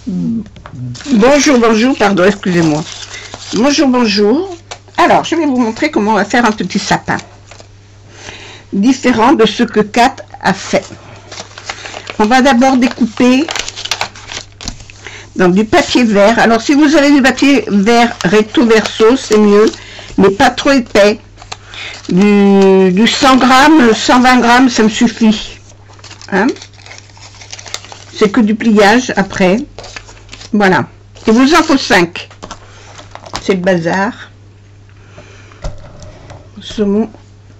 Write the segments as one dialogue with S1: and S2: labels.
S1: Bonjour, bonjour, pardon, excusez-moi. Bonjour, bonjour. Alors, je vais vous montrer comment on va faire un petit sapin. Différent de ce que Kat a fait. On va d'abord découper dans du papier vert. Alors, si vous avez du papier vert recto verso, c'est mieux, mais pas trop épais. Du 100 grammes, 120 grammes, ça me suffit. Hein? C'est que du pliage après. Voilà. Il vous en faut 5. C'est le bazar. Sur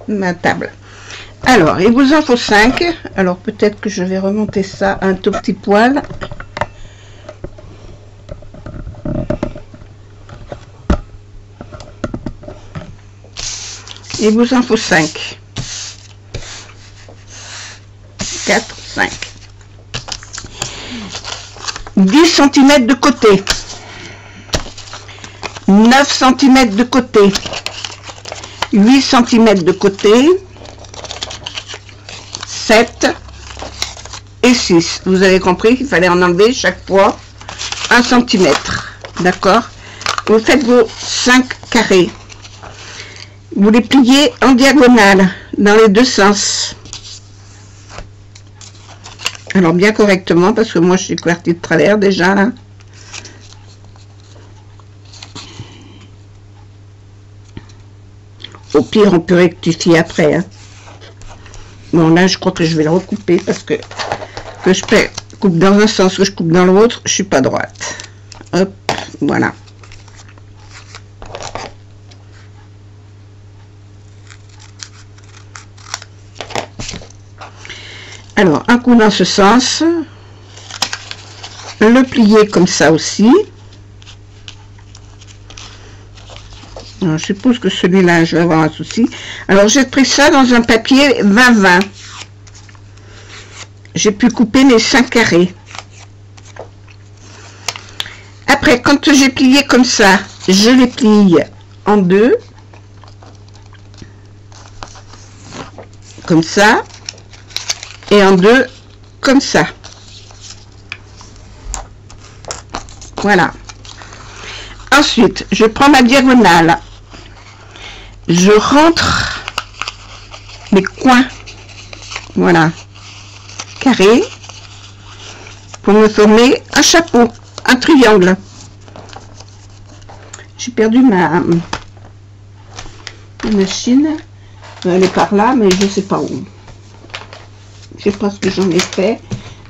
S1: ma table. Alors, il vous en faut 5. Alors, peut-être que je vais remonter ça un tout petit poil. Il vous en faut 5. 4, 5. 10 cm de côté. 9 cm de côté. 8 cm de côté. 7 et 6. Vous avez compris qu'il fallait en enlever chaque fois 1 cm. D'accord? Vous faites vos 5 carrés. Vous les pliez en diagonale dans les deux sens. Alors bien correctement parce que moi je suis partie de travers déjà là. Au pire on peut rectifier après. Hein. Bon là je crois que je vais le recouper parce que je coupe dans un sens que je coupe dans l'autre, je suis pas droite. Hop, voilà. Alors, un coup dans ce sens, le plier comme ça aussi. Alors, je suppose que celui-là, je vais avoir un souci. Alors, j'ai pris ça dans un papier 20-20. J'ai pu couper mes 5 carrés. Après, quand j'ai plié comme ça, je les plie en deux. Comme ça. Et en deux, comme ça. Voilà. Ensuite, je prends ma diagonale. Je rentre les coins. Voilà. Carré. Pour me former un chapeau. Un triangle. J'ai perdu ma machine. Elle est par là, mais je ne sais pas où. Je sais pas ce que j'en ai fait.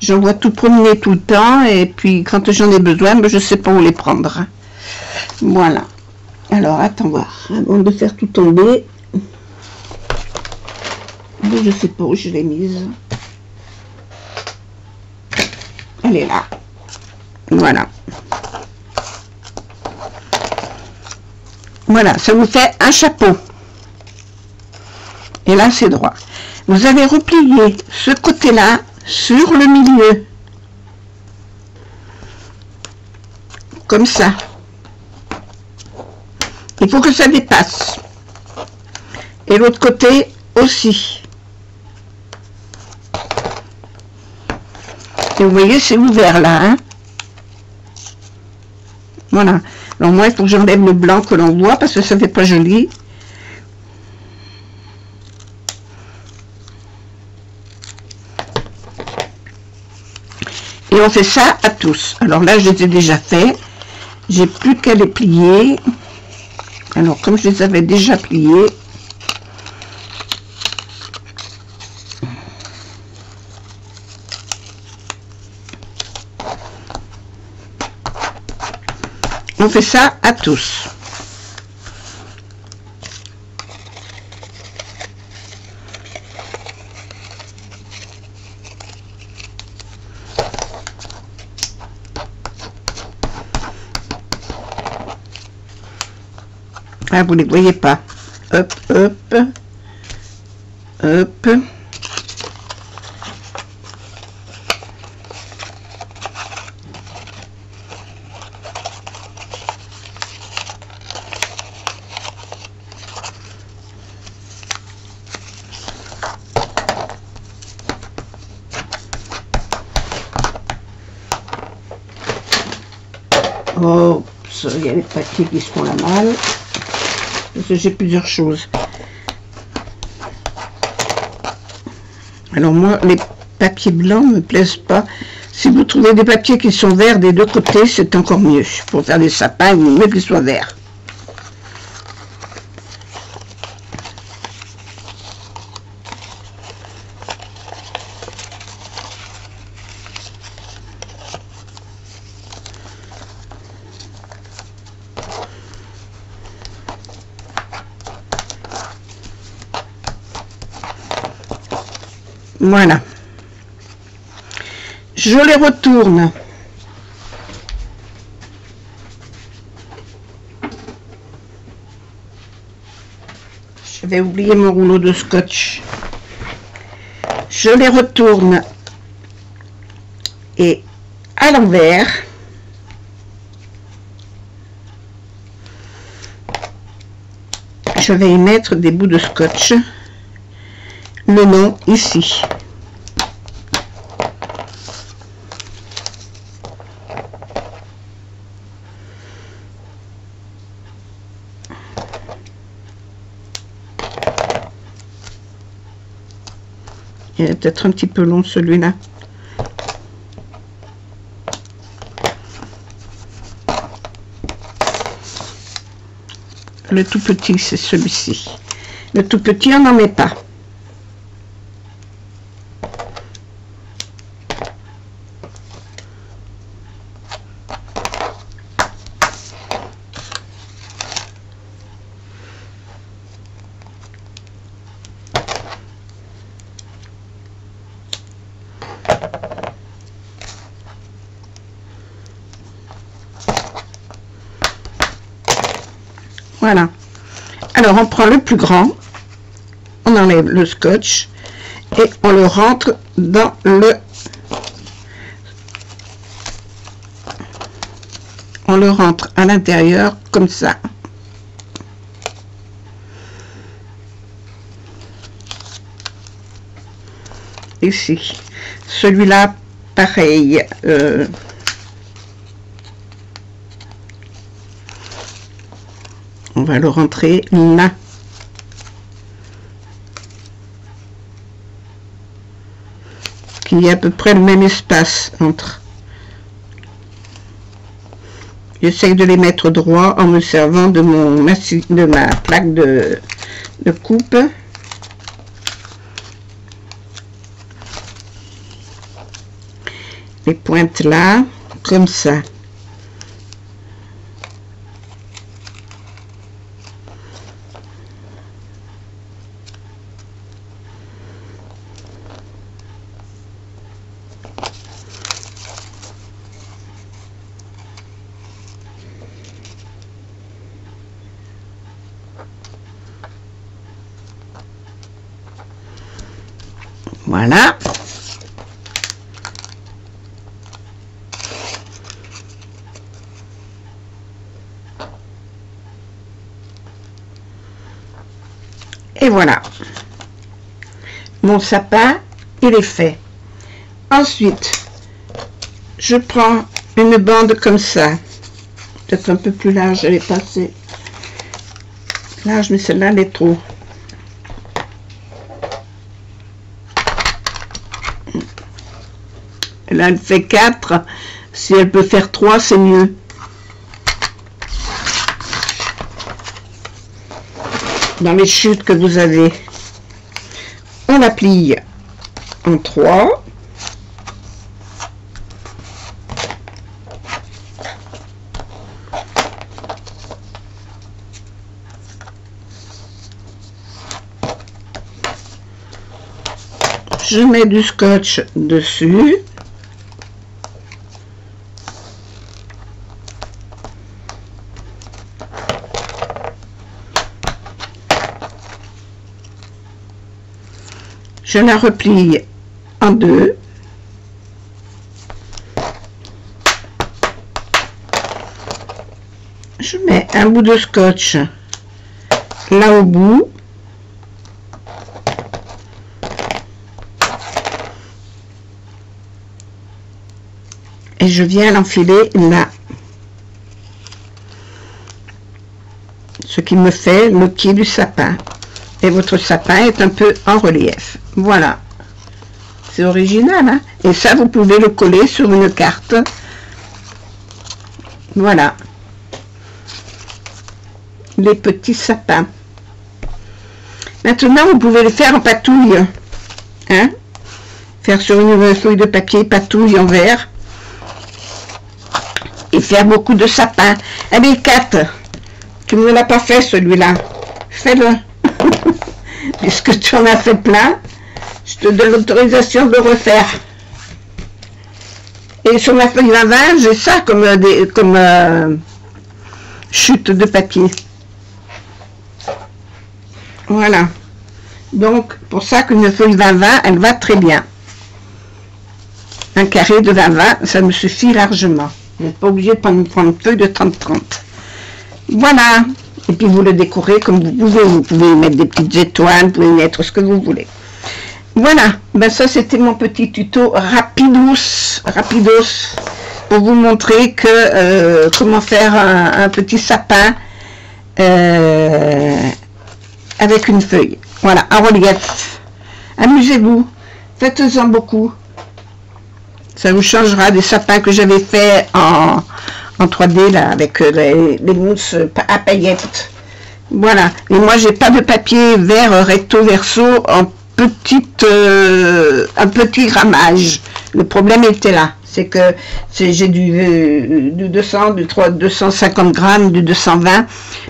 S1: J'en vois tout promener tout le temps et puis quand j'en ai besoin, ben, je sais pas où les prendre. Voilà. Alors, attends voir. Avant de faire tout tomber, je sais pas où je l'ai mise. Elle est là. Voilà. Voilà, ça vous fait un chapeau. Et là, c'est droit. Vous avez replié ce côté-là sur le milieu. Comme ça. Il faut que ça dépasse. Et l'autre côté aussi. Et vous voyez, c'est ouvert là. Hein? Voilà. Alors moi, il faut que j'enlève le blanc que l'on voit parce que ça fait pas joli. Et on fait ça à tous. Alors là, je les ai déjà fait. J'ai plus qu'à les plier. Alors, comme je les avais déjà pliés, on fait ça à tous. Ah, vous ne les voyez pas. Hop, hop, hop. Oh, il y a les papiers qui se font la malle. Parce que j'ai plusieurs choses. Alors moi, les papiers blancs me plaisent pas. Si vous trouvez des papiers qui sont verts des deux côtés, c'est encore mieux. Pour faire des sapins, il vaut mieux qu'ils soient verts. Voilà. Je les retourne. J'avais oublié mon rouleau de scotch. Je les retourne et à l'envers. Je vais y mettre des bouts de scotch. Le nom ici. Il est peut-être un petit peu long celui-là. Le tout petit, c'est celui-ci. Le tout petit, on n'en met pas. Voilà. Alors, on prend le plus grand, on enlève le scotch et on le rentre dans le... On le rentre à l'intérieur comme ça. Ici. Celui-là, pareil. On va le rentrer là. Qu'il y a à peu près le même espace entre. J'essaye de les mettre droits en me servant de ma plaque de coupe. Les pointes là, comme ça. Voilà. Et voilà. Mon sapin, il est fait. Ensuite, je prends une bande comme ça. Peut-être un peu plus large, elle est pas assez large, mais celle-là, elle est trop. Là, elle fait 4. Si elle peut faire 3, c'est mieux. Dans les chutes que vous avez, on la plie en 3. Je mets du scotch dessus. Je la replie en 2. Je mets un bout de scotch là au bout. Et je viens l'enfiler là. ce qui me fait le pied du sapin. Et votre sapin est un peu en relief. Voilà. C'est original, hein? Et ça, vous pouvez le coller sur une carte. Voilà. Les petits sapins. Maintenant, vous pouvez le faire en patouille. Hein? Faire sur une feuille de papier patouille en verre. Et faire beaucoup de sapins. Allez, Kat, tu ne me l'as pas fait celui-là. Fais-le. Puisque tu en as fait plein, je te donne l'autorisation de le refaire. Et sur ma feuille 20, j'ai ça comme, chute de papier. Voilà. Donc, pour ça qu'une feuille 20-20, elle va très bien. Un carré de 20-20, ça me suffit largement. Vous n'êtes pas obligé de prendre une feuille de 30-30. Voilà. Et puis vous le décorez comme vous pouvez. Vous pouvez y mettre des petites étoiles, vous pouvez y mettre ce que vous voulez. Voilà. Ben ça, c'était mon petit tuto rapidos, pour vous montrer que comment faire un petit sapin avec une feuille. Voilà, en relief. Amusez-vous. Faites-en beaucoup. Ça vous changera des sapins que j'avais fait en 3D là, avec les mousses à paillettes. Voilà. Et moi, j'ai pas de papier vert recto verso en un petit grammage. Le problème était là. C'est que j'ai du 200, du 250 grammes, du 220.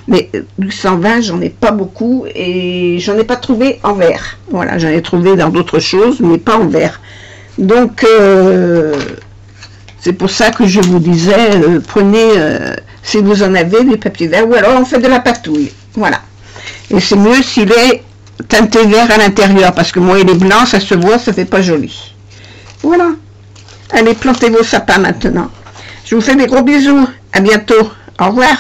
S1: Mais du 120, j'en ai pas beaucoup et j'en ai pas trouvé en vert. Voilà, j'en ai trouvé dans d'autres choses, mais pas en vert. Donc, c'est pour ça que je vous disais, prenez, si vous en avez, du papier vert, ou alors on fait de la patouille. Voilà. Et c'est mieux s'il est teinté vert à l'intérieur, parce que moi, il est blanc, ça se voit, ça fait pas joli. Voilà. Allez, plantez vos sapins maintenant. Je vous fais des gros bisous. À bientôt. Au revoir.